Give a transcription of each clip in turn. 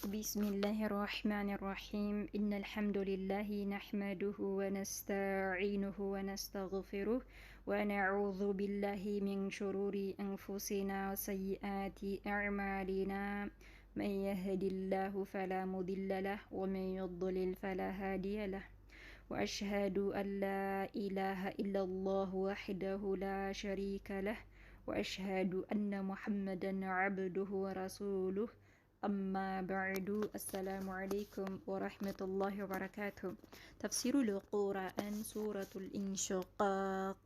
بسم الله الرحمن الرحيم إن الحمد لله نحمده ونستعينه ونستغفره ونعوذ بالله من شرور أنفسنا وسيئات أعمالنا من يهد الله فلا مضل له ومن يضلل فلا هادي له وأشهد أن لا إله إلا الله وحده لا شريك له وأشهد أن محمدا عبده ورسوله أما بعد السلام عليكم ورحمة الله وبركاته تفسير القرآن سورة الإنشقاق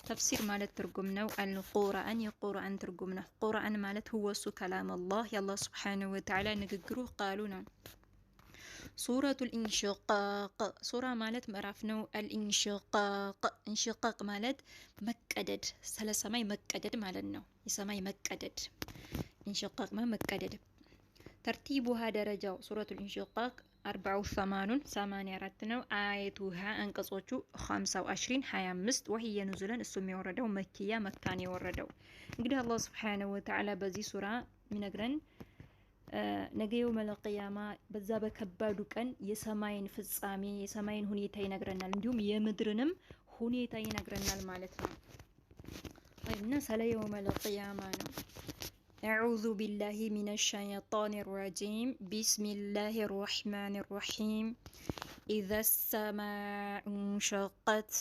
تفسير مالت ترجمنا القرآن القرآن ترجمنا القرآن مالت هو كلام الله يالله سبحانه وتعالى نقرأ قالونا سورة الإنشقاق سورة مالت مرافنو الإنشقاق انشقاق مالت مكدد سلسماي مكدد مالنو يسماي مكدد انشقاق ما مكدد ترتيبها درجة سورة الإنشقاق 84 رتنو آياتها أنقصوچو 25 25 وهي نزلا السمي وردو مكية مكاني وردو እንግዲህ الله سبحانه وتعالى በዚህ ሱራ ሚነግረን ነገ የውመ القيامة በዛ በከባዱ ቀን የሰማይን ፍጻሜ የሰማይን ሁኔታ ይነግረናል እንዲሁም የምድርንም ሁኔታ ይነግረናል ማለት ነው እና ስለ የውመ القيامة ነው أعوذ بالله من الشيطان الرجيم بسم الله الرحمن الرحيم إذا السماء انشقت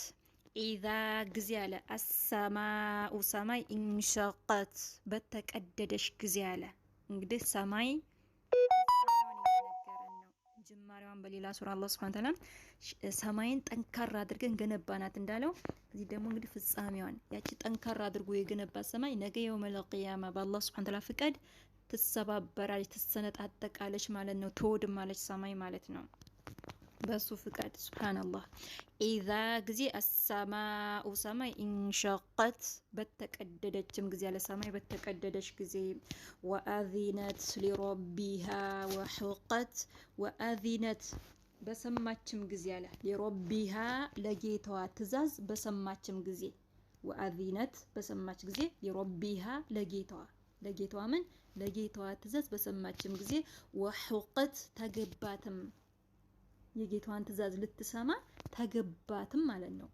إذا جزيالة السماء سماء انشقت بتكددش جزيالة እንግዲህ ሰማይ ጅማሬዋን በሌላ ሱራ አላህ Subhanahu Ta'ala ሰማይን ጠንካራ አድርገን ገነባናት እንዳለው እዚህ ደግሞ እንግዲህ ፍጻሜዋን ያቺ ጠንካራ አድርጎ የገነባት ሰማይ ነገ የውመል ቂያማ በአላህ Subhanahu Ta'ala ፍቃድ ትሰባበራለች ትሰነጣጠቃለች ማለት ነው ትወድማለች ሰማይ ማለት ነው በሱ ፍቃድ ሱብሃንአላህ إذا ጊዜ السماء ሰማይ انشقت በተቀደደችም ጊዜ ያለ ሰማይ በተቀደደች ጊዜ وأذنت لربها وحقت وأذنت በሰማችም ጊዜ ያለ لربها ለጌታዋ ትእዛዝ በሰማችም ጊዜ وأذنت በሰማች ጊዜ لربها ለጌታዋ ምን ለጌታዋ ትእዛዝ በሰማችም ጊዜ وحقت ተገባትም የጌታዋን ትእዛዝ ልትሰማ ተገባትም ማለት ነው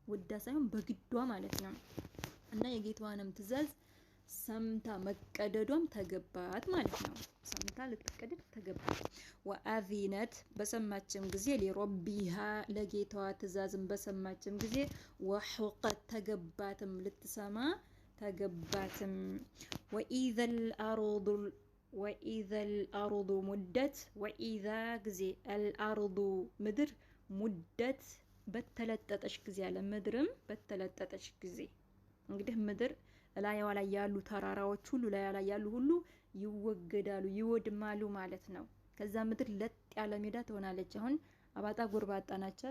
ወዳ ሳይሆን በግዷ ማለት ነው እና የጌታዋንም ትእዛዝ ሰምታ መቀደዷም ተገባት ማለት ነው ሰምታ ልትቀደድ ተገባት ወአዚነት በሰማችም ጊዜ ለረቢሃ ለጌታዋ ትእዛዝም በሰማችም ጊዜ ወሁቀት ተገባትም ልትሰማ ተገባትም وإذا الأرض مدت وإذا جزي الأرض مدر مدت بتلتتش جزي على مدرم بتلتتش جزي እንግዲህ ምድር ላይ ያላ ያሉ ተራራዎች ሁሉ ላይ ያላ ያሉ ሁሉ ይወገዳሉ ይወድማሉ ማለት ነው ከዛ ምድር ለጥ ያለ ሜዳ ትሆናለች አሁን አባጣ ጎርባጣ ናቻ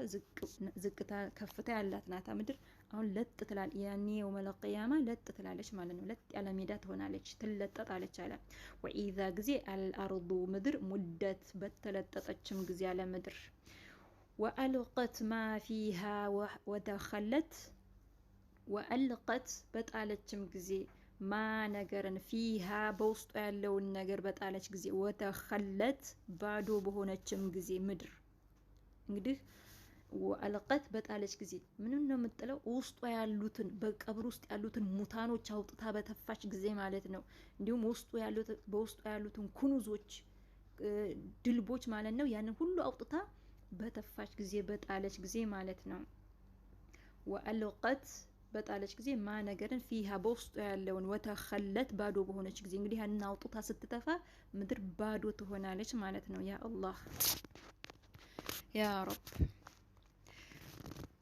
ዝቅታ ከፍታ ያላት ናታ ምድር አሁን ለጥ ትላል ያኔ የውመል ቂያማ ለጥ ትላለች ማለት ነው ለጥ ያለ ሜዳ ትሆናለች ትለጠጣለች አለ ወኢዛ ጊዜ አልአርዱ ምድር ሙደት በተለጠጠችም ጊዜ ያለ ምድር ወአልቀት ማ ፊሃ ወደخلت ወአልቀት በጣለችም ጊዜ ማ ነገርን ፊሃ በውስጡ ያለውን ነገር በጣለች ጊዜ ወደخلت ባዶ በሆነችም ጊዜ ምድር እንግዲህ ወአልቀት በጣለች ጊዜ ምንም ነው የምትጥለው ውስጧ ያሉትን በቀብር ውስጥ ያሉትን ሙታኖች አውጥታ በተፋች ጊዜ ማለት ነው እንዲሁም በውስጡ ያሉትን ኩኑዞች ድልቦች ማለት ነው ያንን ሁሉ አውጥታ በተፋች ጊዜ በጣለች ጊዜ ማለት ነው ወአልቀት በጣለች ጊዜ ማ ነገርን ፊሃ በውስጡ ያለውን ወተخلت ባዶ በሆነች ጊዜ እንግዲህ ያንን አውጥታ ስትተፋ ምድር ባዶ ትሆናለች ማለት ነው ያ አላህ يا رب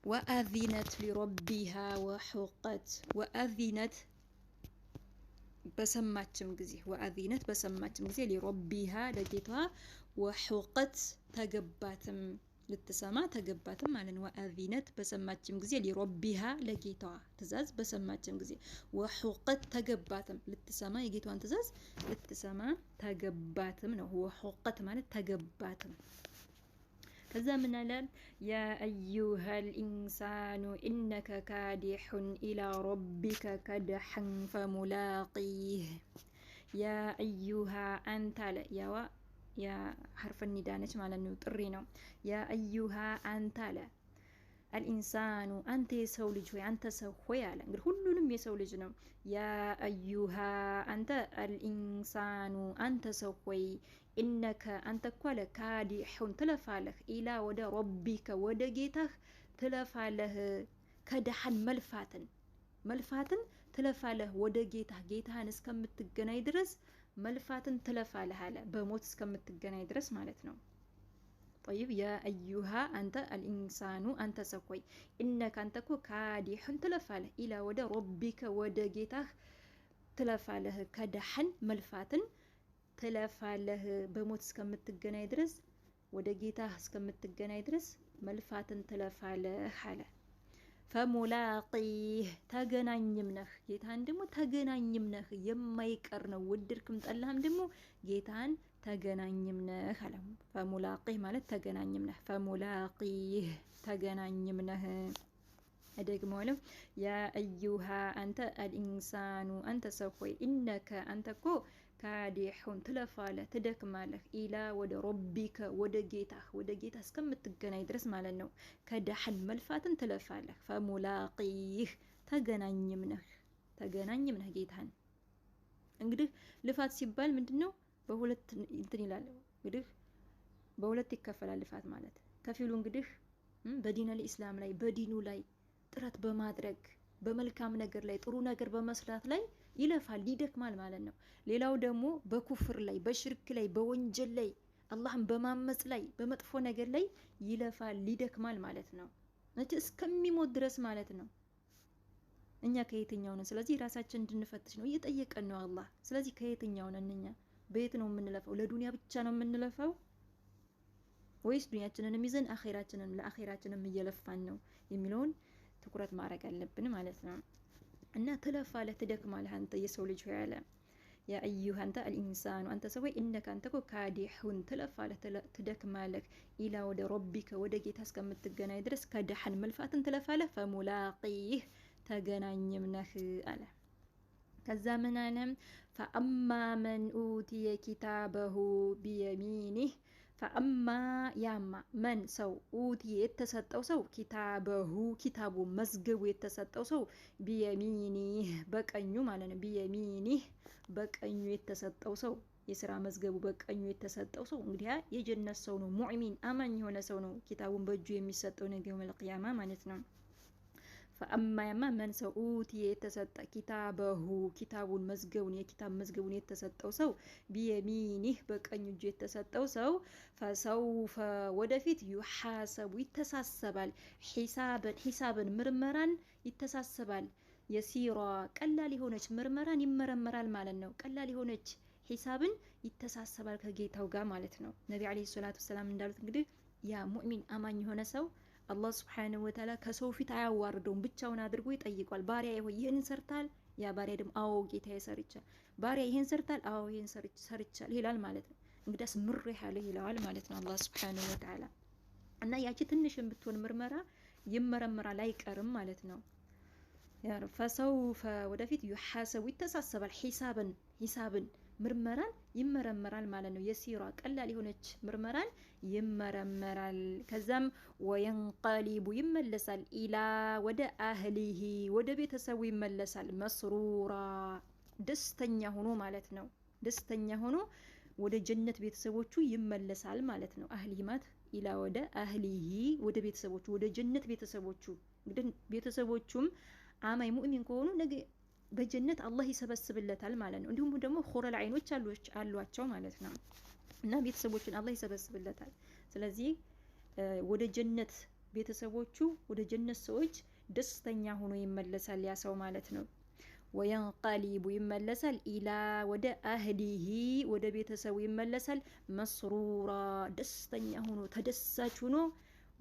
وأذنت لربها وحقت وأذنت بسماتشم جزي وأذنت بسماتشم جزي لربها لجيتها وحقت تجباتم للتسامع تجباتم على وأذنت بسماتشم جزي لربها لجيتها تزاز بسماتشم جزي وحقت تجباتم للتسامع يجيتوا أن تزاز للتسامع تجباتم هو حقت معناه تجباتم كذا من الآن يا أيها الإنسان إنك كادح إلى ربك كدحا فملاقيه يا أيها أنت يا ያ ሐርፍ ኒዳ ነች ማለት ነው። ጥሪ ነው። ያ አዩሃ አንተ አለ አልኢንሳኑ አንተ የሰው ልጅ ሆይ አንተ ሰው ሆይ አለ። እንግዲህ ሁሉንም የሰው ልጅ ነው። ያ አዩሃ አንተ አልኢንሳኑ አንተ ሰው ሆይ ኢነከ አንተ እኮ አለ ካዲሑን ትለፋለህ ኢላ ወደ ረቢከ ወደ ጌታህ ትለፋለህ። ከደሐን መልፋትን ትለፋለህ ወደ ጌታህን እስከምትገናኝ ድረስ መልፋትን ትለፋለህ አለ። በሞት እስከምትገናኝ ድረስ ማለት ነው። طيب يا أيها أنت الإنسان أنت سكوي إنك أنت كو كادح تلفاله إلى ود ربك ود جيته تلفاله كدحن ملفاتن تلفاله بموت سكمت الجناي درس ود جيته سكمت الجناي درس ملفاتن تلفاله حاله فملاقيه تجناኝ منخ ጌታን ደሞ ተገናኝ منخ የማይቀር ነው። ወድርክም ጠላህም ደሞ ጌታን ተገናኝም ነህ አለ። ፈሙላቂህ ማለት ተገናኝም ነህ። ፈሙላቂህ ተገናኝም ነህ። እደግመዋለሁ። ያ አዩሃ አንተ አልኢንሳኑ አንተ ሰው ሆይ ኢነከ አንተ እኮ ካዲሑን ትለፋለህ ትደክማለህ ኢላ ወደ ረቢከ ወደ ጌታ እስከምትገናኝ ድረስ ማለት ነው። ከደሐን መልፋትን ትለፋለህ። ፈሙላቂህ ተገናኝም ነህ ጌታን። እንግዲህ ልፋት ሲባል ምንድነው? በሁለት እንትን ይላል። እንግዲህ በሁለት ይከፈላል ልፋት ማለት። ከፊሉ እንግዲህ በዲነል ኢስላም ላይ በዲኑ ላይ ጥረት በማድረግ በመልካም ነገር ላይ ጥሩ ነገር በመስራት ላይ ይለፋል ይደክማል ማለት ነው። ሌላው ደግሞ በኩፍር ላይ በሽርክ ላይ በወንጀል ላይ አላህን በማመጽ ላይ በመጥፎ ነገር ላይ ይለፋል ይደክማል ማለት ነው። እስከሚሞት ድረስ ማለት ነው። እኛ ከየትኛው ነን? ስለዚህ ራሳችን እንድንፈትሽ ነው እየጠየቀን ነው አላህ። ስለዚህ ከየትኛው ነን እኛ? በየት ነው የምንለፈው? ለዱንያ ብቻ ነው የምንለፈው ወይስ ዱንያችንንም ይዘን ለአኺራችንም እየለፋን ነው የሚለውን ትኩረት ማድረግ አለብን ማለት ነው። እና ትለፋለህ ትደክማለህ አንተ የሰው ልጅ ሆይ አለ። ያ አዩሃ አንተ አልኢንሳኑ አንተ ሰው ሆይ ኢነከ አንተ እኮ ካዲሑን ትለፋለህ ትደክማለህ ኢላ ወደ ረቢከ ወደ ጌታ እስከምትገናኝ ድረስ ከደሐን መልፋትን ትለፋለህ። ፈሙላቂህ ተገናኝም ነህ አለ። ከዛ ምን አለ? ፈአማ መን ኡቲየ ኪታበሁ ቢየሚኒህ ፈአማ ያማ መን ሰው ኡቲየ የተሰጠው ሰው ኪታበሁ ኪታቡ መዝገቡ የተሰጠው ሰው ቢየሚኒህ በቀኙ ማለት ነው። ቢየሚኒህ በቀኙ የተሰጠው ሰው የስራ መዝገቡ በቀኙ የተሰጠው ሰው እንግዲህ የጀነት ሰው ነው። ሙእሚን አማኝ የሆነ ሰው ነው ኪታቡን በእጁ የሚሰጠው ነገ የውመል ቂያማ ማለት ነው። ፈአማ ያማ መን ሰው ኡቲየ የተሰጠ ኪታበሁ ኪታቡን መዝገቡን የኪታብ መዝገቡን የተሰጠው ሰው ቢየሚኒህ በቀኝ እጁ የተሰጠው ሰው ፈሰውፈ ወደፊት ዩሐሰቡ ይተሳሰባል ሂሳብን ምርመራን ይተሳሰባል። የሲራ ቀላል የሆነች ምርመራን ይመረመራል ማለት ነው። ቀላል የሆነች ሂሳብን ይተሳሰባል ከጌታው ጋር ማለት ነው። ነቢ አለይሂ ሰላቱ ወሰላም እንዳሉት እንግዲህ ያ ሙእሚን አማኝ የሆነ ሰው አላህ ሱብሓነሁ ወተዓላ ከሰው ፊት አያዋርደውም። ብቻውን አድርጎ ይጠይቋል። ባሪያ ሆይ ይህን ሰርታል? ያ ባሪያ ደግሞ አዎ ጌታዬ ሰርቻል። ባሪያ ይህን ሰርታል? አዎ ይህን ሰርቻል ይላል ማለት ነው። እንግዲያስ ምሬሃለሁ ይለዋል ማለት ነው አላህ ሱብሓነሁ ወተዓላ። እና ያቺ ትንሽ የምትሆን ምርመራ ይመረመራል አይቀርም ማለት ነው። ያ ፈሰውፈ ወደፊት ዩሐሰቡ ይተሳሰባል ሂሳብን ምርመራን ይመረመራል ማለት ነው። የሲራ ቀላል የሆነች ምርመራን ይመረመራል። ከዛም ወየንቀሊቡ ይመለሳል ኢላ ወደ አህሊሂ ወደ ቤተሰቡ ይመለሳል። መስሩራ ደስተኛ ሆኖ ማለት ነው። ደስተኛ ሆኖ ወደ ጀነት ቤተሰቦቹ ይመለሳል ማለት ነው። አህሊሂ ማለት ኢላ ወደ አህሊሂ ወደ ቤተሰቦቹ ወደ ጀነት ቤተሰቦቹ እንግዲህ ቤተሰቦቹም አማኝ ሙእሚን ከሆኑ ነገ በጀነት አላህ ይሰበስብለታል ማለት ነው። እንዲሁም ደግሞ ኹረል አይኖች አሏቸው ማለት ነው። እና ቤተሰቦችን አላህ ይሰበስብለታል። ስለዚህ ወደ ጀነት ቤተሰቦቹ ወደ ጀነት ሰዎች ደስተኛ ሆኖ ይመለሳል ያ ሰው ማለት ነው። ወየንቀሊቡ ይመለሳል ኢላ ወደ አህሊሂ ወደ ቤተሰቡ ይመለሳል። መስሩራ ደስተኛ ሆኖ ተደሳች ሆኖ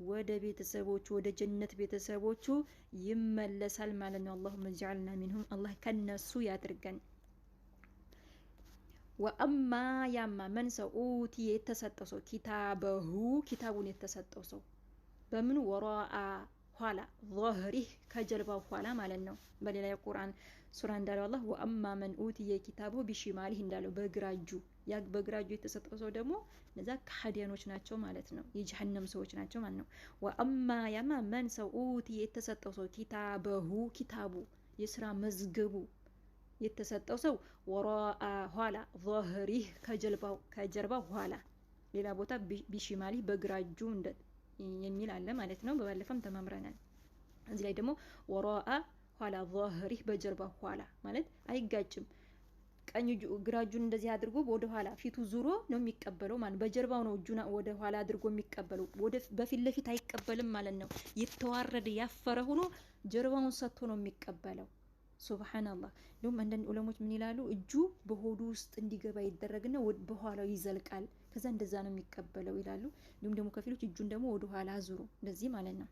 ወደ ቤተሰቦቹ ወደ ጀነት ቤተሰቦቹ ይመለሳል ማለት ነው። አላሁመ ጀዐልና ሚንሁም አላህ ከነሱ ያድርገን። ወአማ ያማ መን ሰው ኡቲየ የተሰጠው ሰው ኪታበሁ ኪታቡን የተሰጠው ሰው በምን ወራአ ኋላ ظهሪህ ከጀርባው ኋላ ማለት ነው። በሌላ የቁርአን ሱራ እንዳለው አላህ ወአማ መን ኡቲየ ኪታቡ ቢሺማሊህ እንዳለው በግራ እጁ ያ በግራ እጁ የተሰጠው ሰው ደግሞ እነዛ ከሃዲያኖች ናቸው ማለት ነው። የጀሃነም ሰዎች ናቸው ማለት ነው። ወአማ ያማ መን ሰው ኡቲየ የተሰጠው ሰው ኪታበሁ ኪታቡ የስራ መዝገቡ የተሰጠው ሰው ወራአ ኋላ ظهሪህ ከጀርባው ኋላ ሌላ ቦታ ቢሺማሊህ በግራ እጁ የሚል አለ ማለት ነው። በባለፈም ተማምረናል። እዚህ ላይ ደግሞ ወራአ ኋላ ظهሪህ በጀርባ ኋላ ማለት አይጋጭም። ቀኝ እጁ ግራ እጁን እንደዚህ አድርጎ ወደ ኋላ ፊቱ ዙሮ ነው የሚቀበለው ማለት በጀርባው ነው እጁን ወደ ኋላ አድርጎ የሚቀበለው በፊት ለፊት አይቀበልም ማለት ነው። የተዋረደ ያፈረ ሆኖ ጀርባውን ሰጥቶ ነው የሚቀበለው። ሱብሃንአላህ። እንደውም አንዳንድ ዑለሞች ምን ይላሉ? እጁ በሆዱ ውስጥ እንዲገባ ይደረግና በኋላው ይዘልቃል። ከዛ እንደዛ ነው የሚቀበለው ይላሉ። እንዲሁም ደግሞ ከፊሎች እጁን ደግሞ ወደ ኋላ አዙሮ እንደዚህ ማለት ነው።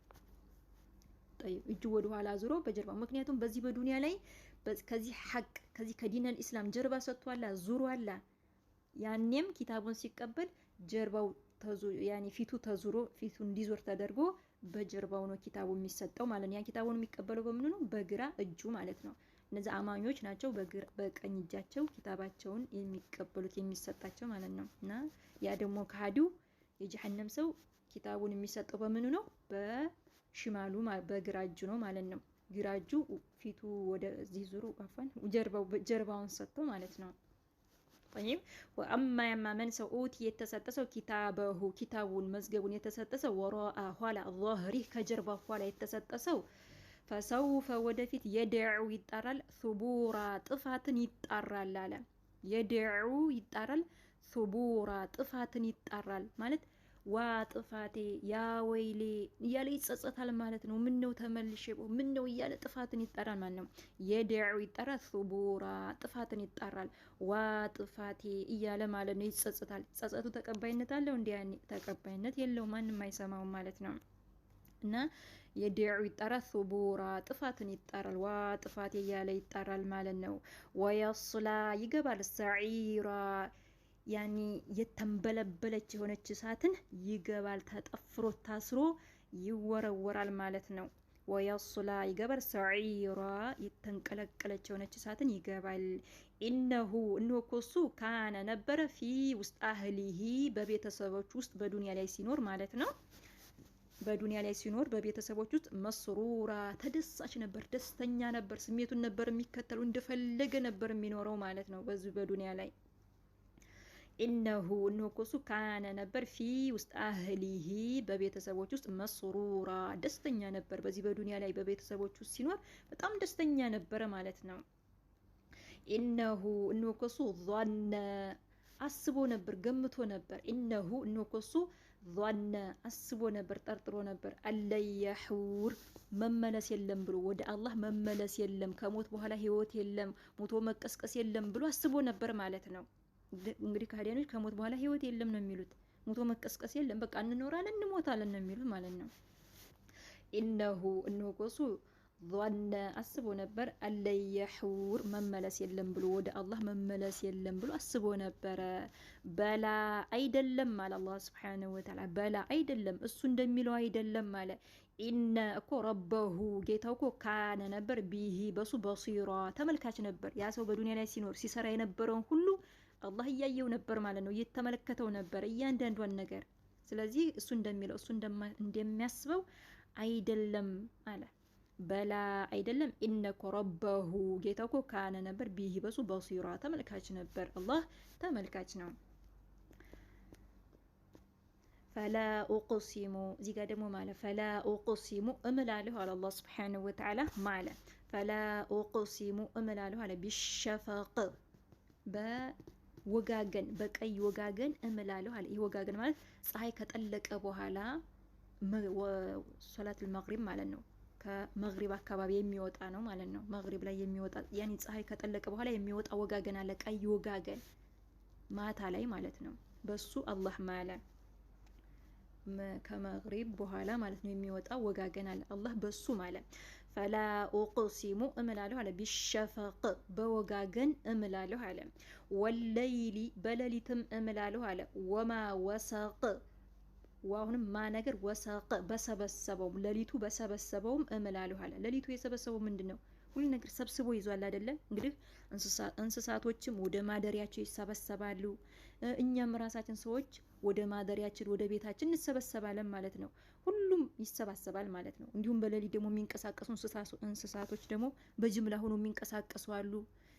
እጁ ወደ ኋላ አዙሮ በጀርባ ምክንያቱም በዚህ በዱንያ ላይ ከዚህ ሐቅ ከዚህ ከዲን አልኢስላም ጀርባ ሰጥቷላ ዙሯላ። ያኔም ኪታቡን ሲቀበል ጀርባው ያኔ ፊቱ ተዙሮ ፊቱ እንዲዞር ተደርጎ በጀርባው ነው ኪታቡ የሚሰጠው ማለት ነው። ያን ኪታቡን የሚቀበለው በምኑ ነው? በግራ እጁ ማለት ነው። እነዚህ አማኞች ናቸው በቀኝ እጃቸው ኪታባቸውን የሚቀበሉት የሚሰጣቸው ማለት ነው። እና ያ ደግሞ ከሃዲው የጀሃነም ሰው ኪታቡን የሚሰጠው በምኑ ነው? በሽማሉ በግራ እጁ ነው ማለት ነው። ግራ እጁ ፊቱ ወደዚህ ዙሩ አፋን ጀርባውን ሰጥቶ ማለት ነው። طيب واما من ሰው ኡቲ የተሰጠ ሰው ኪታበሁ ኪታቡን መዝገቡን የተሰጠ ሰው ወራአ ኋላ ظهሪህ ከጀርባ ኋላ የተሰጠ ሰው ፈሰውፈ ወደፊት የድዑ ይጣራል ሱቡራ ጥፋትን ይጣራል አለ። የድዑ ይጣራል ሱቡራ ጥፋትን ይጣራል ማለት ዋ ጥፋቴ ያ ወይሌ እያለ ይጸጸታል ማለት ነው። ምን ነው ተመልሼ ምን ነው እያለ ጥፋትን ይጣራል ማለት ነው። የድዑ ይጣራል ሱቡራ ጥፋትን ይጣራል ዋ ጥፋቴ እያለ ማለት ነው። ይጸጸታል። ጸጸቱ ተቀባይነት አለው? እንዴ ያኔ ተቀባይነት የለው፣ ማንም አይሰማው ማለት ነው። እና የድዑ ይጣራል ሱቡራ ጥፋትን ይጣራል ዋ ጥፋቴ እያለ ይጣራል ማለት ነው። ወየስላ ይገባል ሰዒራ ያኒ የተንበለበለች የሆነች እሳትን ይገባል። ተጠፍሮ ታስሮ ይወረወራል ማለት ነው። ወየስላ ይገባል ሰዒራ የተንቀለቀለች የሆነች እሳትን ይገባል። ኢነሁ እኮሱ ካነ ነበረ ፊ ውስጥ አህሊሂ በቤተሰቦች ውስጥ በዱንያ ላይ ሲኖር ማለት ነው። በዱንያ ላይ ሲኖር በቤተሰቦች ውስጥ መስሩራ ተደሳች ነበር፣ ደስተኛ ነበር፣ ስሜቱን ነበር የሚከተለው፣ እንደፈለገ ነበር የሚኖረው ማለት ነው በዚህ በዱንያ ላይ። ኢነሁ እኮሱ ካነ ነበር ፊ ውስጥ አህሊሂ በቤተሰቦች ውስጥ መስሩራ ደስተኛ ነበር። በዚህ በዱንያ ላይ በቤተሰቦች ውስጥ ሲኖር በጣም ደስተኛ ነበረ ማለት ነው። ኢነሁ እኮሱ ظن አስቦ ነበር፣ ገምቶ ነበር። ኢነሁ እኮሱ ظن አስቦ ነበር፣ ጠርጥሮ ነበር። አለየሑር መመለስ የለም ብሎ ወደ አላህ መመለስ የለም፣ ከሞት በኋላ ህይወት የለም፣ ሞቶ መቀስቀስ የለም ብሎ አስቦ ነበር ማለት ነው። እንግዲህ ከሃዲያኖች ከሞት በኋላ ህይወት የለም ነው የሚሉት። ሞቶ መቀስቀስ የለም፣ በቃ እንኖራለን እንሞታለን ነው የሚሉት ማለት ነው። ኢነሁ እኮሱ ظن አስቦ ነበር አለየሑር መመለስ የለም ብሎ ወደ አላህ መመለስ የለም ብሎ አስቦ ነበረ። በላ አይደለም አለ አላህ ሱብሓነሁ ወተዓላ። በላ አይደለም እሱ እንደሚለው አይደለም አለ። ኢነ እኮ ረበሁ ጌታው እኮ ካነ ነበር ቢሂ በሱ በሲራ ተመልካች ነበር። ያ ሰው በዱንያ ላይ ሲኖር ሲሰራ የነበረውን ሁሉ አላህ እያየው ነበር ማለት ነው። እየተመለከተው ነበር እያንዳንዷን ነገር። ስለዚህ እሱ እንደሚለው እሱ እንደሚያስበው አይደለም አለ። በላ አይደለም ኢነኮ ረበሁ ጌታው እኮ ካነ ነበር ቢሂ በሱ በሲራ ተመልካች ነበር። አላህ ተመልካች ነው። ፈላ ኡቅሲሙ እዚህ ጋር ደግሞ ማለት ፈላ ኡቅሲሙ እምላለሁ አለ አላህ ሱብሓነሁ ወተዓላ ማለት ፈላ ኡቅሲሙ እምላለሁ አለ ቢሸፈቅ በወጋገን በቀይ ወጋገን እምላለሁ አለ። ይህ ወጋገን ማለት ፀሐይ ከጠለቀ በኋላ ሶላቱል መግሪብ ማለት ነው። ከመግሪብ አካባቢ የሚወጣ ነው ማለት ነው። መግሪብ ላይ የሚወጣ ያኒ ፀሐይ ከጠለቀ በኋላ የሚወጣ ወጋገን አለ፣ ቀይ ወጋገን ማታ ላይ ማለት ነው። በሱ አላህ ማለ ከመግሪብ በኋላ ማለት ነው የሚወጣ ወጋገን አለ። አላህ በሱ ማለ ፈላ ኡቅሲሙ እምላለሁ አለ ቢሸፈቅ በወጋገን እምላለሁ አለ። ወለይሊ በሌሊትም እምላለሁ አለ። ወማ ወሰቅ ዋሁንም ማ ነገር ወሰቅ በሰበሰበውም ለሊቱ በሰበሰበውም እምላለሁ አለ። ለሊቱ የሰበሰበው ምንድነው? ሁሉ ነገር ሰብስቦ ይዟል አይደለ? እንግዲህ እንስሳቶችም ወደ ማደሪያቸው ይሰበሰባሉ። እኛም ራሳችን ሰዎች ወደ ማደሪያችን ወደ ቤታችን እንሰበሰባለን ማለት ነው። ሁሉም ይሰባሰባል ማለት ነው። እንዲሁም በሌሊት ደግሞ የሚንቀሳቀሱ እንስሳቶች ደግሞ በጅምላ ሆኖ የሚንቀሳቀሱ አሉ።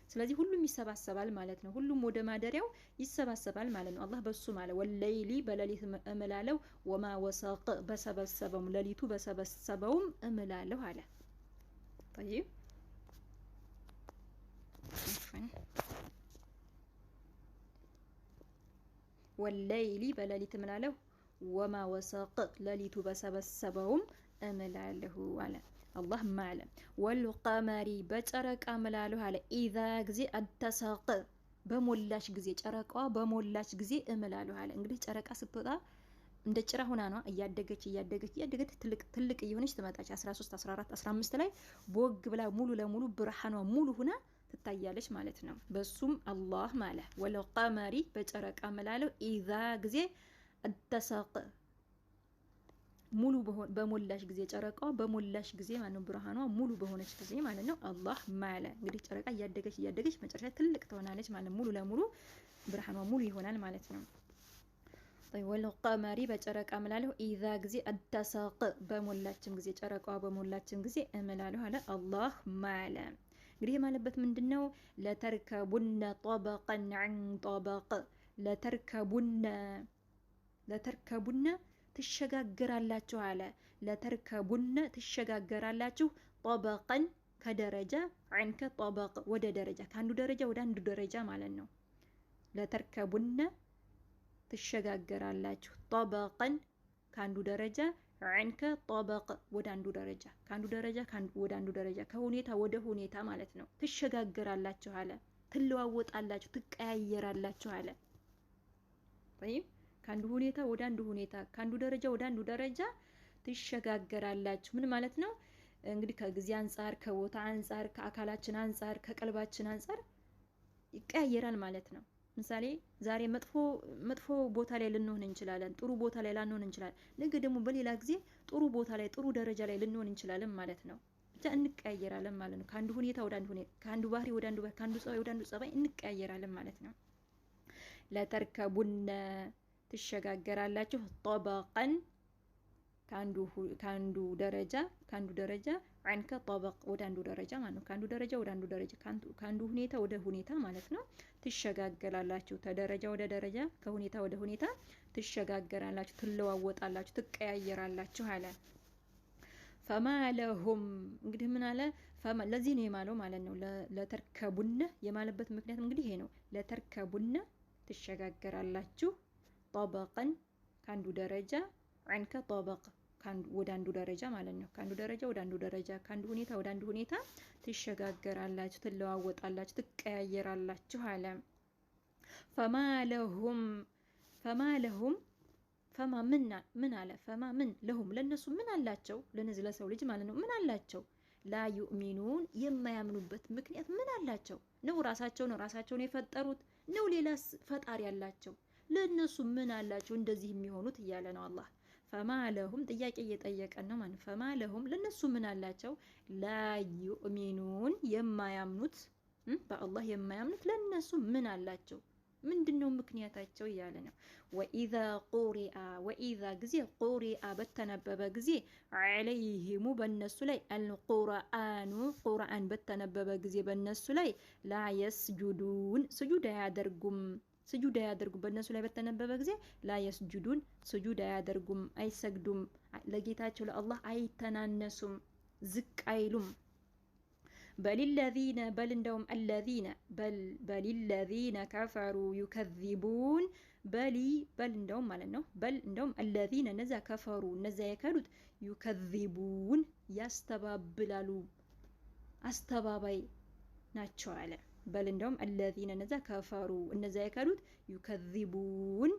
ስለዚህ ሁሉም ይሰባሰባል ማለት ነው። ሁሉም ወደ ማደሪያው ይሰባሰባል ማለት ነው። አላህ በሱ ማለት ወለይሊ በሌሊት እምላለሁ ወማ ወሰቅ በሰበሰበውም ሌሊቱ በሰበሰበውም እምላለሁ አለ። طيب ወለይሊ በሌሊት እምላለሁ ወማ ወሰቅ ሌሊቱ በሰበሰበውም እምላለሁ አለ። አላህ ማለ ወልቀመሪ በጨረቃ እምላለሁ አለ። ኢዛ ጊዜ አተሰቅ በሞላች ጊዜ ጨረቃዋ በሞላች ጊዜ እምላለሁ አለ። እንግዲህ ጨረቃ ስትወጣ እንደ ጭራ ሆና ነው እያደገች ትልቅ እየሆነች ትመጣች። 13 14 15 ላይ ቦግ ብላ ሙሉ ለሙሉ ብርሃኗ ሙሉ ሆና ትታያለች ማለት ነው። በሱም አላህ ማለ ወልቀመሪ በጨረቃ እምላለሁ ኢዛ ጊዜ አተሰቅ ሙሉ በሞላሽ ጊዜ ጨረቃዋ በሞላሽ ጊዜ ማለት ነው። ብርሃኗ ሙሉ በሆነች ጊዜ ማለት ነው። አላህ ማለ እንግዲህ ጨረቃ እያደገች መጨረሻ ትልቅ ትሆናለች ማለት ሙሉ ለሙሉ ብርሃኗ ሙሉ ይሆናል ማለት ነው። ወልቀመሪ በጨረቃ እምላለሁ ኢዛ ጊዜ አተሰቅ በሞላችም ጊዜ ጨረቃዋ በሞላችም ጊዜ እምላለሁ አለ። አላህ ማለ እንግዲህ የማለበት ምንድነው? ለተርከቡነ ጠበቀን ዐን ጠበቅ ለተርከቡነ ትሸጋገራላችሁ አለ። ለተርከቡነ ትሸጋገራላችሁ ጠበቀን ከደረጃ ዐንከ ጠበቅ ወደ ደረጃ ከአንዱ ደረጃ ወደ አንዱ ደረጃ ማለት ነው። ለተርከቡነ ትሸጋገራላችሁ ጠበቀን ከአንዱ ደረጃ ዐንከ ጠበቅ ወደ አንዱ ደረጃ ከአንዱ ደረጃ ወደ አንዱ ደረጃ ከሁኔታ ወደ ሁኔታ ማለት ነው። ትሸጋገራላችሁ አለ። ትለዋወጣላችሁ፣ ትቀያየራላችሁ አለ። ከአንዱ ሁኔታ ወደ አንዱ ሁኔታ ከአንዱ ደረጃ ወደ አንዱ ደረጃ ትሸጋገራላችሁ። ምን ማለት ነው? እንግዲህ ከጊዜ አንጻር፣ ከቦታ አንጻር፣ ከአካላችን አንጻር፣ ከቀልባችን አንጻር ይቀያየራል ማለት ነው። ምሳሌ ዛሬ መጥፎ ቦታ ላይ ልንሆን እንችላለን፣ ጥሩ ቦታ ላይ ላንሆን እንችላለን። ነገ ደግሞ በሌላ ጊዜ ጥሩ ቦታ ላይ ጥሩ ደረጃ ላይ ልንሆን እንችላለን ማለት ነው። ብቻ እንቀያየራለን ማለት ነው። ከአንዱ ሁኔታ ወደ አንዱ ሁኔታ፣ ከአንዱ ባህሪ ወደ አንዱ ባህሪ፣ ከአንዱ ጸባይ ወደ አንዱ ጸባይ እንቀያየራለን ማለት ነው። ለተርከቡነ ትሸጋገራላችሁ ጠበቀን ከአንዱ ደረጃ ዐንከ ጠበቅ ወደ አንዱ ደረጃ ማለት ነው። ከአንዱ ደረጃ ወደ አንዱ ደረጃ ከአንዱ ሁኔታ ወደ ሁኔታ ማለት ነው። ትሸጋገራላችሁ ከደረጃ ወደ ደረጃ ከሁኔታ ወደ ሁኔታ ትሸጋገራላችሁ፣ ትለዋወጣላችሁ፣ ትቀያየራላችሁ አለ። ፈማለሁም እንግዲህ ምን አለ? ለዚህ ነው የማለው ማለት ነው። ለተርከቡነ የማለበት ምክንያት እንግዲህ ይሄ ነው። ለተርከቡነ ትሸጋገራላችሁ ጠበቀን ከአንዱ ደረጃ ዐንከ ጠበቅ ወደ አንዱ ደረጃ ማለት ነው። ከአንዱ ደረጃ ወደ አንዱ ደረጃ ከአንዱ ሁኔታ ወደ አንዱ ሁኔታ ትሸጋገራላችሁ፣ ትለዋወጣላችሁ፣ ትቀያየራላችሁ አለ። ፈማለሁም ፈማ ምን አለ? ፈማ ምን ለሁም ለነሱ ምን አላቸው? ለነዚህ ለሰው ልጅ ማለት ነው። ምን አላቸው? ላ ዩእሚኑን የማያምኑበት ምክንያት ምን አላቸው? ነው ራሳቸውን የፈጠሩት ነው? ሌላስ ፈጣሪ ያላቸው? ለነሱ ምን አላቸው እንደዚህ የሚሆኑት እያለ ነው አላህ። ፈማለሁም ጥያቄ እየጠየቀን ነው ማለት። ፈማለሁም ለነሱ ምን አላቸው? ላ ዩእሚኑን የማያምኑት በአላህ የማያምኑት ለነሱ ምን አላቸው? ምንድነው ምክንያታቸው እያለ ነው። ወኢዛ ጊዜ ቁሪአ በተነበበ ጊዜ ዐለይሂሙ በነሱ ላይ ቁርአን በተነበበ ጊዜ በነሱ ላይ ላ የስጁዱን ስጁድ አያደርጉም በእነሱ ላይ በተነበበ ጊዜ ላ የስጁዱን ስጁድ አያደርጉም፣ አይሰግዱም፣ ለጌታቸው ለአላህ አይተናነሱም፣ ዝቅ አይሉም። በልለዚነ ከፈሩ ዩከዚቡን በል እንደውም ማለት ነው። በል እንደውም አለዚነ እነዛ ከፈሩ እነዛ የከዱት ዩከዚቡን ያስተባብላሉ፣ አስተባባይ ናቸው አለ። በል እንደውም አለዚነ እነዛ ከፈሩ እነዛ የከዱት ዩከዚቡን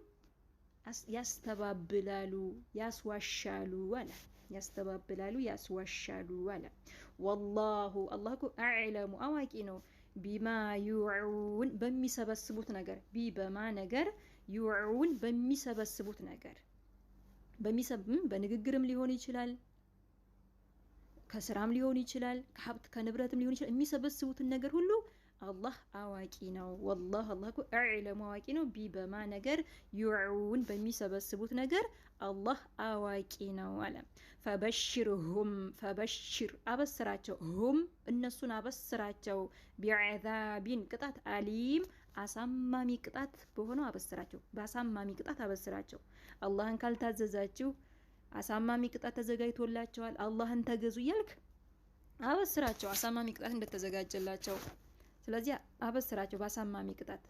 ያስተባብላሉ፣ ያስዋሻሉ አለ። ያስተባብላሉ፣ ያስዋሻሉ አለ። ወላሁ አላህ እኮ አዕለሙ አዋቂ ነው። ቢማ ዩዑን በሚሰበስቡት ነገር በማ ነገር ዩዑን በሚሰበስቡት ነገር በሚሰብም በንግግርም ሊሆን ይችላል ከስራም ሊሆን ይችላል ከሀብት ከንብረትም ሊሆን ይችላል የሚሰበስቡትን ነገር ሁሉ አላህ አዋቂ ነው والله አላህ እኮ አዕለም አዋቂ ነው ቢበማ ነገር ይዑን በሚሰበስቡት ነገር አላህ አዋቂ ነው አለ ፈበሽር አበስራቸው ሁም እነሱን አበስራቸው ቢዐዛቢን ቅጣት አሊም አሳማሚ ቅጣት በሆነው አበስራቸው በአሳማሚ ቅጣት አበስራቸው አላህን ካልታዘዛችሁ አሳማሚ ቅጣት ተዘጋጅቶላቸዋል አላህን ተገዙ ይልክ አበስራቸው አሳማሚ ቅጣት እንደተዘጋጀላቸው ስለዚህ አበስራቸው በአሳማሚ ቅጣት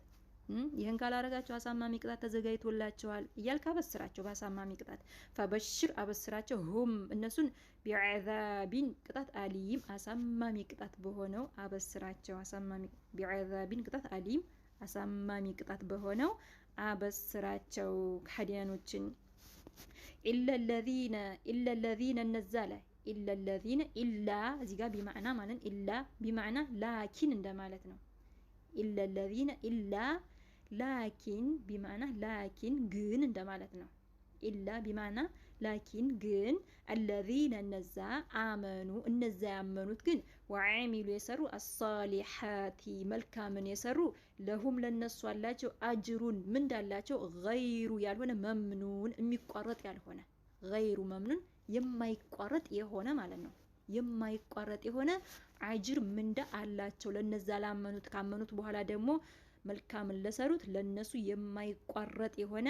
ይህን ካላረጋቸው አሳማሚ ቅጣት ተዘጋጅቶላቸዋል ይልክ አበስራቸው በአሳማሚ ቅጣት ፈበሽር አበስራቸው ሁም እነሱን ቢዐዛቢን ቅጣት አሊም አሳማሚ ቅጣት በሆነው አበስራቸው አሳማሚ ቢዐዛቢን ቅጣት አሊም አሳማሚ ቅጣት በሆነው አበስራቸው ከሃዲያኖችን إلا الذين النزال إلا الذين إلا زيجا بمعنى معنى إلا بمعنى لكن عند مالتنا إلا الذين إلا لكن بمعنى لكن جن عند مالتنا إلا بمعنى لكن جن الذين النزا آمنوا النزا آمنوا جن وعملوا يسروا الصالحات ملكا من يسروا لهم للناس واللاجو أجرون من داللاجو غير يالهون ممنون ميقارط يالهون غير ممنون يما يقارط يهون مالنا يما يقارط يهون أجر من دا አላቸው ለነዛ ላመኑት ካመኑት በኋላ ደግሞ መልካም ለሰሩት ለነሱ የማይቋረጥ የሆነ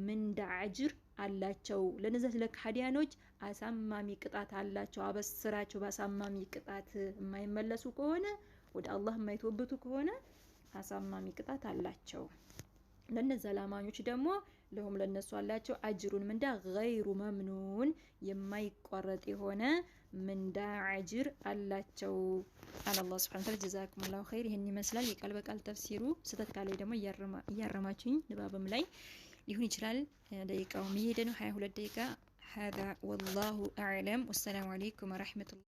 ምንዳ አጅር አላቸው ለነዛ ለካዲያኖች አሳማሚ ቅጣት አላቸው አበስራቸው በአሳማሚ ቅጣት የማይመለሱ ከሆነ ወደ አላህ የማይተወበቱ ከሆነ አሳማሚ ቅጣት አላቸው ለነዛ ላማኞች ደግሞ ለሁም ለነሱ አላቸው አጅሩን ምንዳ غير ممنون የማይቋረጥ የሆነ ምንዳ አጅር አላቸው አላህ Subhanahu Wa Ta'ala جزاكم الله خير ይሄን ይመስላል የቃል በቃል ተፍሲሩ ስተት ካለ ደግሞ ያረማችሁኝ ንባብም ላይ ሊሆን ይችላል ደቂቃው መሄደ ነው 22 ደቂቃ هذا والله أعلم والسلام عليكم ورحمة الله